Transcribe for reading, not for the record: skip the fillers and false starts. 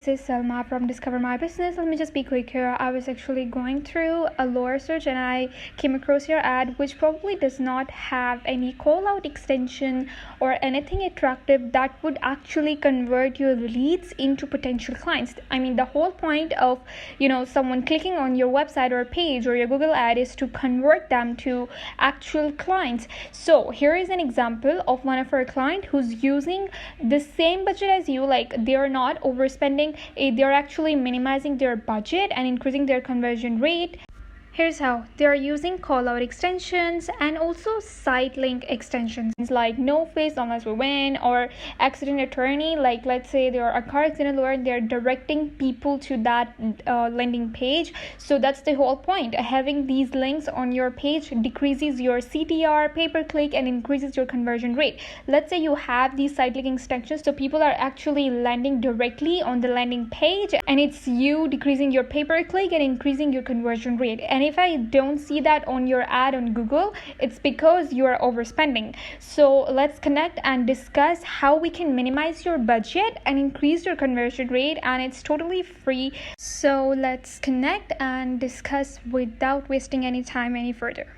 this is Selma from Discover My Business. Let me just be quick here. I was actually going through a lower search and I came across your ad, which probably does not have any call out extension or anything attractive that would actually convert your leads into potential clients. I mean, the whole point of someone clicking on your website or page or your Google ad is to convert them to actual clients. So here is an example of one of our client who's using the same budget as you. Like, they are not overspending, they're actually minimizing their budget and increasing their conversion rate. Here's how. They are using call out extensions and also site link extensions like no face unless we win or accident attorney. Like, let's say there are a car accident alert, they're directing people to that landing page. So that's the whole point. Having these links on your page decreases your CTR, pay per click, and increases your conversion rate. Let's say you have these site link extensions, so people are actually landing directly on the landing page, and it's you decreasing your pay per click and increasing your conversion rate. And if I don't see that on your ad on Google, it's because you are overspending. So let's connect and discuss how we can minimize your budget and increase your conversion rate, and it's totally free. So let's connect and discuss without wasting any time any further.